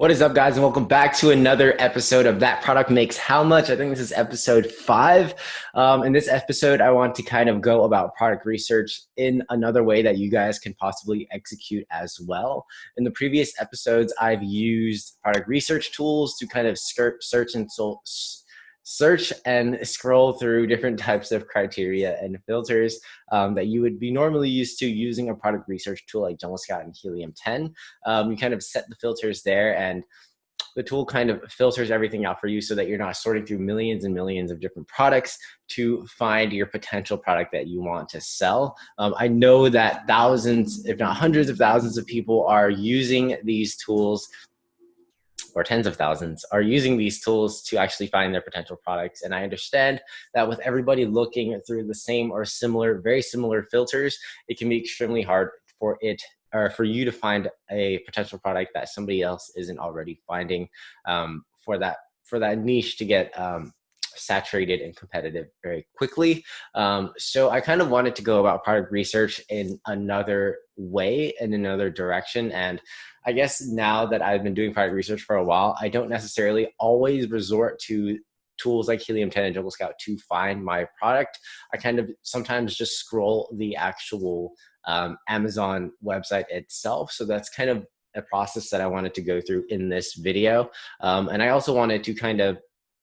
What is up, guys, and welcome back to another episode of That Product Makes How Much. I think this is episode 5. In this episode, I want to kind of go about product research in another way that you guys can possibly execute as well. In the previous episodes, I've used product research tools to kind of search and scroll through different types of criteria and filters that you would be normally used to using a product research tool like Jungle Scout and Helium 10. You kind of set the filters there, and the tool kind of filters everything out for you so that you're not sorting through millions and millions of different products to find your potential product that you want to sell. I know that thousands, if not hundreds of thousands of people are using these tools, or tens of thousands are using these tools to actually find their potential products. And I understand that with everybody looking through the same or similar, very similar filters, it can be extremely hard for you to find a potential product that somebody else isn't already finding, for that niche to get saturated and competitive very quickly. So I kind of wanted to go about product research in another way, in another direction. And I guess now that I've been doing product research for a while, I don't necessarily always resort to tools like Helium 10 and Jungle Scout to find my product. I kind of sometimes just scroll the actual Amazon website itself. So that's kind of a process that I wanted to go through in this video. And I also wanted to kind of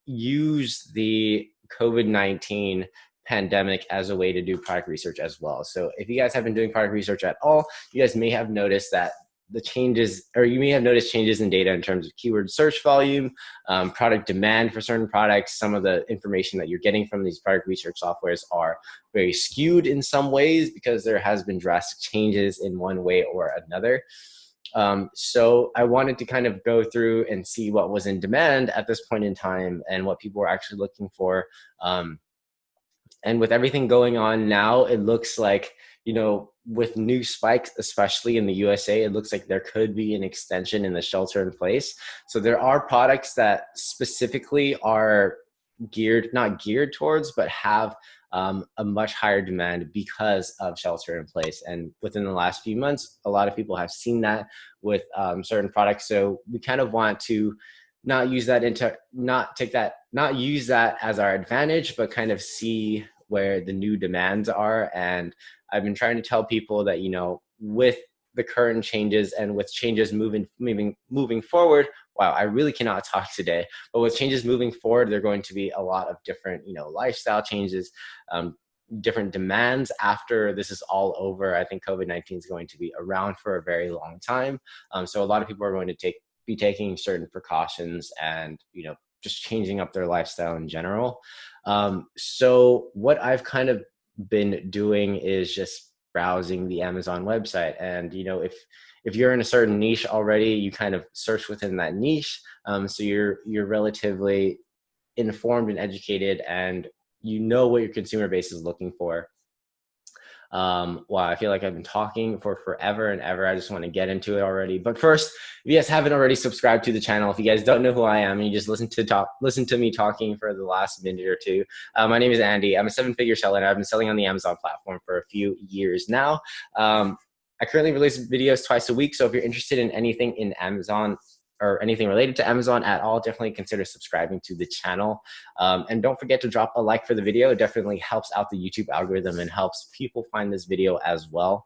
use the COVID-19 pandemic as a way to do product research as well. So if you guys have been doing product research at all, you guys may have noticed that the changes, or you may have noticed changes in data in terms of keyword search volume, product demand for certain products. Some of the information that you're getting from these product research softwares are very skewed in some ways because there has been drastic changes in one way or another. So I wanted to kind of go through and see what was in demand at this point in time and what people were actually looking for. And with everything going on now, it looks like, with new spikes, especially in the USA, it looks like there could be an extension in the shelter in place. So there are products that specifically are not geared towards, but have a much higher demand because of shelter in place. And within the last few months, a lot of people have seen that with certain products. So we kind of want to not use that as our advantage, but kind of see where the new demands are. And I've been trying to tell people that, with the current changes and with changes moving forward, wow, I really cannot talk today, but with changes moving forward, there are going to be a lot of different, lifestyle changes, different demands after this is all over. I think COVID-19 is going to be around for a very long time. So a lot of people are going to be taking certain precautions and, just changing up their lifestyle in general. So what I've kind of been doing is just browsing the Amazon website. And, if you're in a certain niche already, you kind of search within that niche. So you're relatively informed and educated, and you know what your consumer base is looking for. Wow, I feel like I've been talking for forever and ever. I just want to get into it already. But first, if you guys haven't already subscribed to the channel, if you guys don't know who I am and you just listen to me talking for the last minute or two, my name is Andy. I'm a 7-figure seller, and I've been selling on the Amazon platform for a few years now. I currently release videos twice a week. So if you're interested in anything in Amazon or anything related to Amazon at all, definitely consider subscribing to the channel. And don't forget to drop a like for the video. It definitely helps out the YouTube algorithm and helps people find this video as well.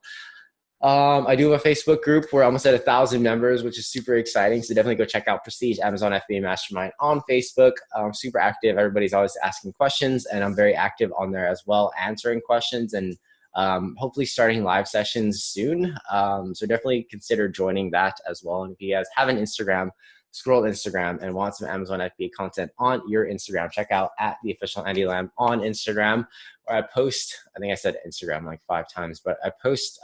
I do have a Facebook group. We're almost at 1,000 members, which is super exciting. So definitely go check out Prestige Amazon FBA Mastermind on Facebook. I'm super active. Everybody's always asking questions, and I'm very active on there as well, answering questions and hopefully starting live sessions soon. So definitely consider joining that as well. And if you guys have an Instagram, scroll Instagram and want some Amazon FBA content on your Instagram, check out @theofficialandylam on Instagram, where I post, I think I said Instagram like 5 times, but I post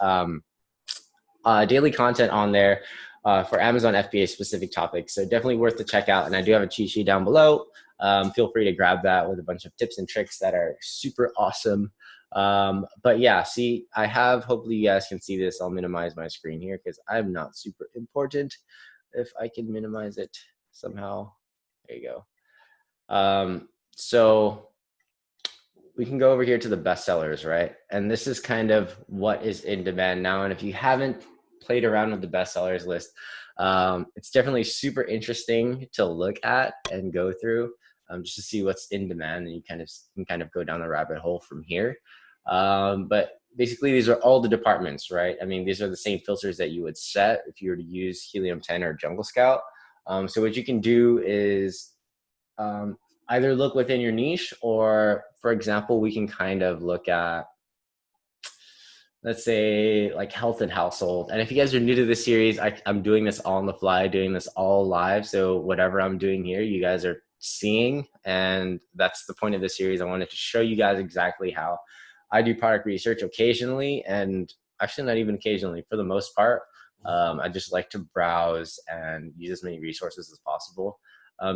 daily content on there for Amazon FBA specific topics. So definitely worth the check out. And I do have a cheat sheet down below. Feel free to grab that with a bunch of tips and tricks that are super awesome. But yeah, see, hopefully you guys can see this. I'll minimize my screen here because I'm not super important. If I can minimize it somehow, there you go. So we can go over here to the bestsellers, right? And this is kind of what is in demand now. And if you haven't played around with the bestsellers list. It's definitely super interesting to look at and go through, just to see what's in demand, and you can kind of go down the rabbit hole from here. But basically, these are all the departments, right? I mean, these are the same filters that you would set if you were to use Helium 10 or Jungle Scout. So what you can do is either look within your niche, or for example, we can kind of look at, let's say, like health and household. And if you guys are new to this series, I'm doing this all on the fly, doing this all live. So whatever I'm doing here, you guys are seeing. And that's the point of the series. I wanted to show you guys exactly how I do product research occasionally, and actually not even occasionally, for the most part. I just like to browse and use as many resources as possible.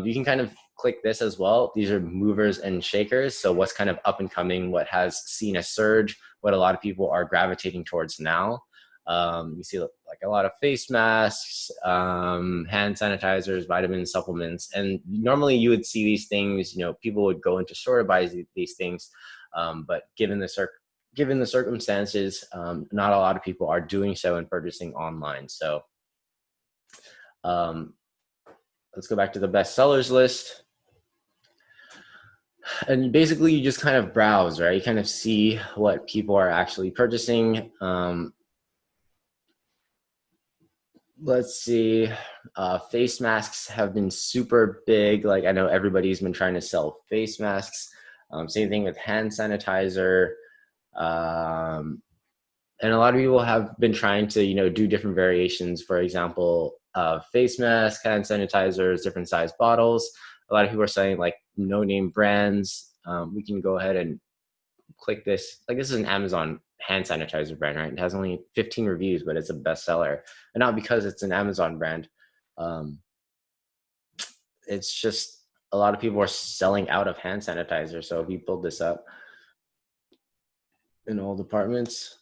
You can kind of click this as well. These are movers and shakers. So what's kind of up and coming, what has seen a surge, what a lot of people are gravitating towards now. You see like a lot of face masks, hand sanitizers, vitamins, supplements. And normally you would see these things, people would go into store to buy these things. But given the circumstances, not a lot of people are doing so and purchasing online. So let's go back to the bestsellers list. And basically you just kind of browse, right? You kind of see what people are actually purchasing. Let's see, face masks have been super big. Like, I know everybody's been trying to sell face masks. Same thing with hand sanitizer. And a lot of people have been trying to, do different variations. For example, face mask, hand sanitizers, different size bottles. A lot of people are saying like no-name brands. We can go ahead and click this. Like, this is an Amazon hand sanitizer brand, right? It has only 15 reviews, but it's a bestseller. And not because it's an Amazon brand. It's just a lot of people are selling out of hand sanitizer. So if you pulled this up in all departments,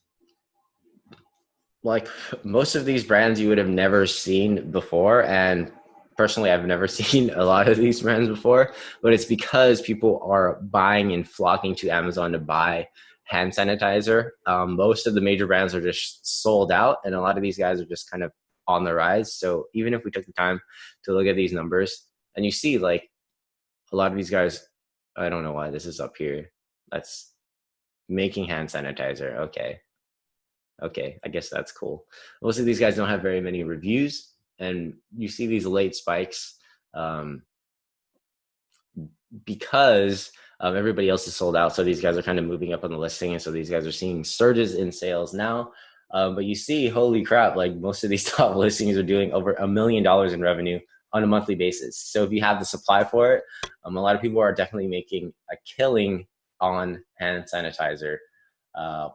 like most of these brands you would have never seen before. And personally, I've never seen a lot of these brands before, but it's because people are buying and flocking to Amazon to buy hand sanitizer. Most of the major brands are just sold out, and a lot of these guys are just kind of on the rise. So even if we took the time to look at these numbers, and you see like a lot of these guys, I don't know why this is up here. That's making hand sanitizer. Okay, I guess that's cool. Most of these guys don't have very many reviews, and you see these late spikes because everybody else is sold out. So these guys are kind of moving up on the listing, and so these guys are seeing surges in sales now. But you see, holy crap, like most of these top listings are doing over $1 million in revenue on a monthly basis. So if you have the supply for it, a lot of people are definitely making a killing on hand sanitizer,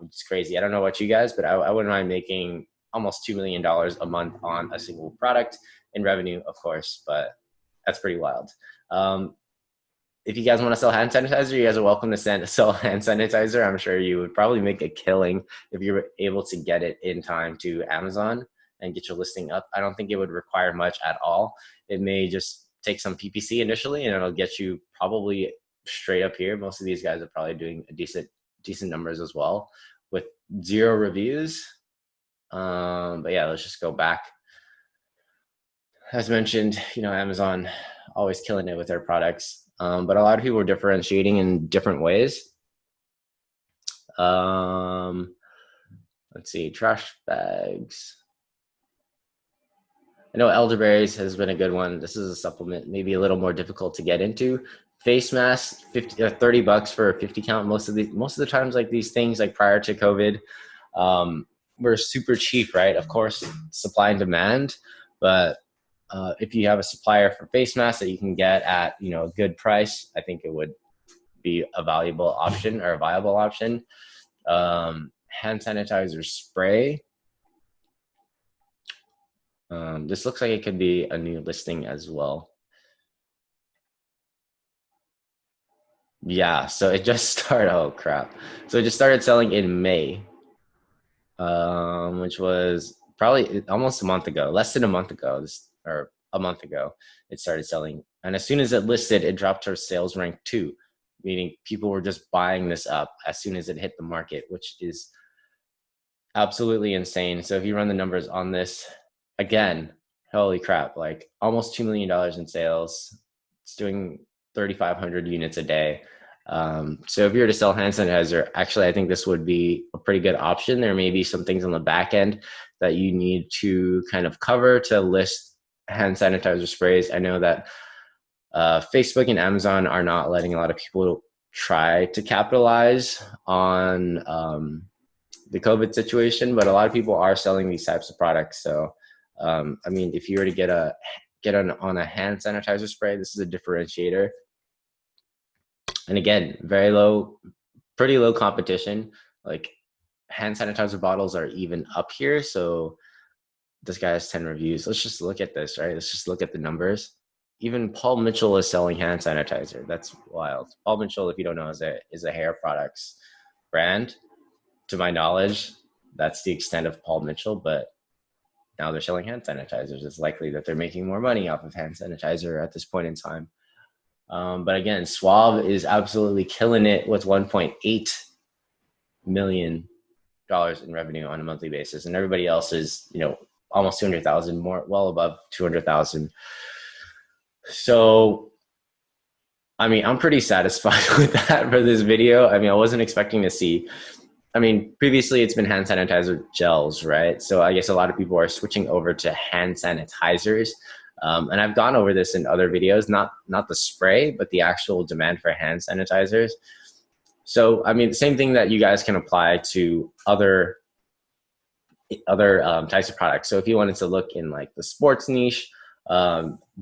which is crazy. I don't know about you guys, but I wouldn't mind making almost $2 million a month on a single product in revenue, of course, but that's pretty wild. If you guys want to sell hand sanitizer, you guys are welcome to sell hand sanitizer. I'm sure you would probably make a killing if you were able to get it in time to Amazon and get your listing up. I don't think it would require much at all. It may just take some PPC initially, and it'll get you probably straight up here. Most of these guys are probably doing a decent numbers as well with 0 reviews. But yeah, let's just go back. As mentioned, Amazon always killing it with their products. But a lot of people are differentiating in different ways. Let's see, trash bags. I know elderberries has been a good one. This is a supplement, maybe a little more difficult to get into. Face masks, $30 for a 50 count. Most of the times, like these things, like prior to COVID, were super cheap, right? Of course, supply and demand, but if you have a supplier for face masks that you can get at a good price, I think it would be a valuable option or a viable option. Hand sanitizer spray. This looks like it could be a new listing as well. Yeah, so it just started. Oh crap! So it just started selling in May, which was probably almost a month ago, less than a month ago, or a month ago, it started selling. And as soon as it listed, it dropped to sales rank 2, meaning people were just buying this up as soon as it hit the market, which is absolutely insane. So if you run the numbers on this, again, holy crap, like almost $2 million in sales. It's doing 3,500 units a day. So if you were to sell hand sanitizer, actually, I think this would be a pretty good option. There may be some things on the back end that you need to kind of cover to list hand sanitizer sprays. I know that Facebook and Amazon are not letting a lot of people try to capitalize on the COVID situation, but a lot of people are selling these types of products. So, I mean, if you were to get on a hand sanitizer spray, this is a differentiator. And again, pretty low competition. Like hand sanitizer bottles are even up here. So this guy has 10 reviews. Let's just look at this, right? Let's just look at the numbers. Even Paul Mitchell is selling hand sanitizer. That's wild. Paul Mitchell, if you don't know, is a hair products brand. To my knowledge, that's the extent of Paul Mitchell, but now they're selling hand sanitizers. It's likely that they're making more money off of hand sanitizer at this point in time. But again, Suave is absolutely killing it with $1.8 million in revenue on a monthly basis, and everybody else is, almost 200,000, more, well above 200,000. So, I mean, I'm pretty satisfied with that for this video. I mean, I wasn't expecting to see. I mean, previously it's been hand sanitizer gels, right? So I guess a lot of people are switching over to hand sanitizers. And I've gone over this in other videos, not the spray, but the actual demand for hand sanitizers. So, I mean, the same thing that you guys can apply to other types of products. So if you wanted to look in like the sports niche,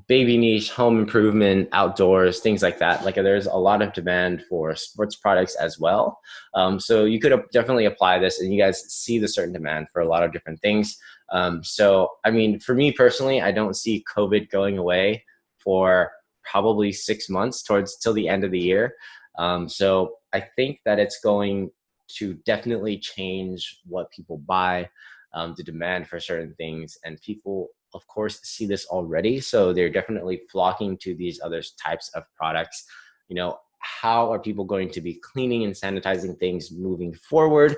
baby niche, home improvement, outdoors, things like that, like there's a lot of demand for sports products as well. So you could definitely apply this, and you guys see the certain demand for a lot of different things. So, I mean, for me personally, I don't see COVID going away for probably 6 months till the end of the year. So I think that it's going to definitely change what people buy, the demand for certain things, and people of course see this already, so they're definitely flocking to these other types of products. How are people going to be cleaning and sanitizing things moving forward?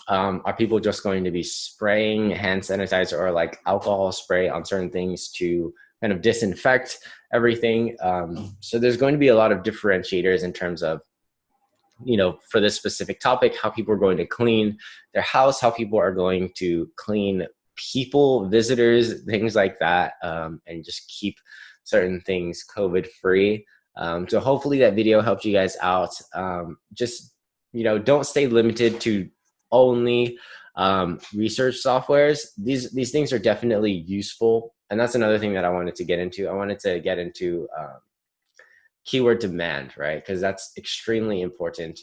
Are people just going to be spraying hand sanitizer or like alcohol spray on certain things to kind of disinfect everything? So there's going to be a lot of differentiators in terms of, for this specific topic, how people are going to clean their house, how people are going to clean people, visitors, things like that, and just keep certain things COVID free. So hopefully that video helped you guys out. Just, don't stay limited to only research softwares. These things are definitely useful. And that's another thing that I wanted to get into. I wanted to get into keyword demand, right? Because that's extremely important.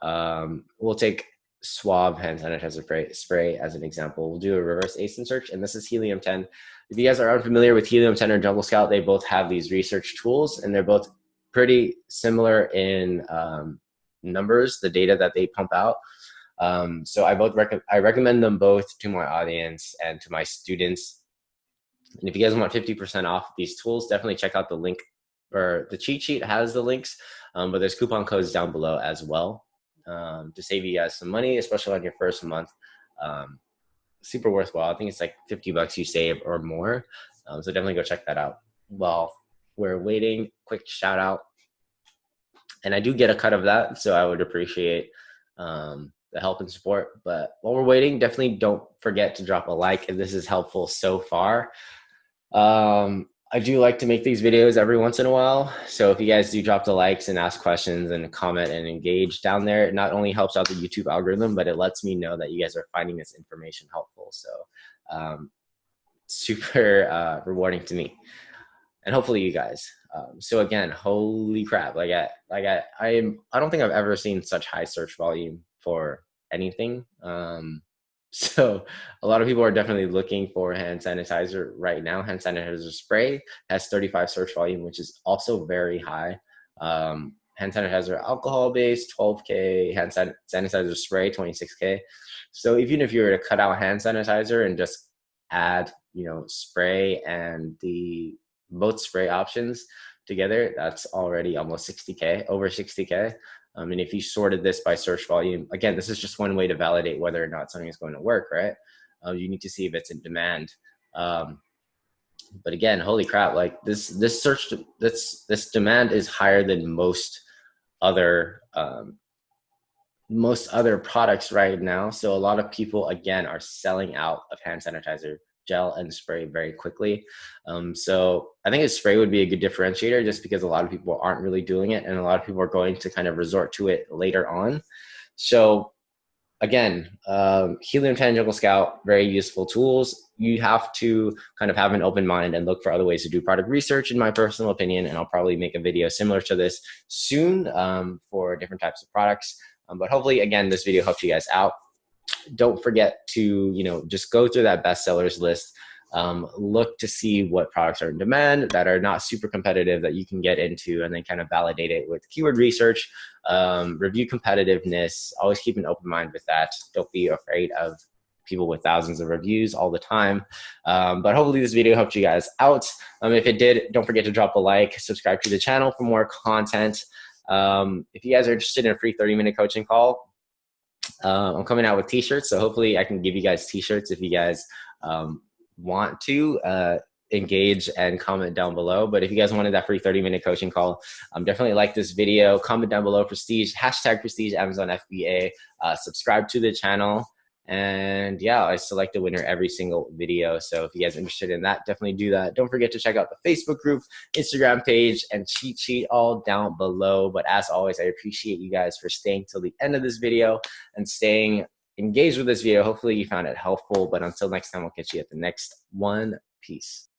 We'll take Suave hand sanitizer spray as an example. We'll do a reverse ASIN search, and this is Helium 10. If you guys are unfamiliar with Helium 10 or Jungle Scout, they both have these research tools, and they're both pretty similar in numbers, the data that they pump out. So I recommend them both to my audience and to my students. And if you guys want 50% off these tools, definitely check out the link, or the cheat sheet has the links, but there's coupon codes down below as well, to save you guys some money, especially on your first month. Super worthwhile. I think it's like $50 you save or more. So definitely go check that out. While we're waiting, quick shout out. And I do get a cut of that, so I would appreciate the help and support. But while we're waiting, definitely don't forget to drop a like if this is helpful so far. I do like to make these videos every once in a while. So if you guys do drop the likes and ask questions and comment and engage down there, it not only helps out the YouTube algorithm, but it lets me know that you guys are finding this information helpful. So super rewarding to me, and hopefully you guys. So again, holy crap! I don't think I've ever seen such high search volume for anything. So a lot of people are definitely looking for hand sanitizer right now. Hand sanitizer spray has 35 search volume, which is also very high. Hand sanitizer alcohol based 12K, hand sanitizer spray 26K. So even if you were to cut out hand sanitizer and just add, spray and the both spray options together, that's already almost 60K, over 60K. And if you sorted this by search volume, again, this is just one way to validate whether or not something is going to work, right? You need to see if it's in demand. But again, holy crap, like this demand is higher than most other products right now. So a lot of people, again, are selling out of hand sanitizer gel and spray very quickly. So I think a spray would be a good differentiator, just because a lot of people aren't really doing it, and a lot of people are going to kind of resort to it later on. So again, Helium 10 Jungle Scout, very useful tools. You have to kind of have an open mind and look for other ways to do product research, in my personal opinion. And I'll probably make a video similar to this soon for different types of products. But hopefully, again, this video helped you guys out. Don't forget to, just go through that bestsellers list. Look to see what products are in demand that are not super competitive that you can get into, and then kind of validate it with keyword research, review competitiveness. Always keep an open mind with that. Don't be afraid of people with thousands of reviews all the time. But hopefully this video helped you guys out. If it did, don't forget to drop a like, subscribe to the channel for more content. If you guys are interested in a free 30-minute coaching call, I'm coming out with t-shirts, so hopefully I can give you guys t-shirts if you guys want to engage and comment down below. But if you guys wanted that free 30-minute coaching call, definitely like this video, comment down below Prestige, #Prestige Amazon FBA, subscribe to the channel. And yeah, I select a winner every single video. So if you guys are interested in that, definitely do that. Don't forget to check out the Facebook group, Instagram page, and cheat sheet all down below. But as always, I appreciate you guys for staying till the end of this video and staying engaged with this video. Hopefully you found it helpful. But until next time, I'll catch you at the next one. Peace.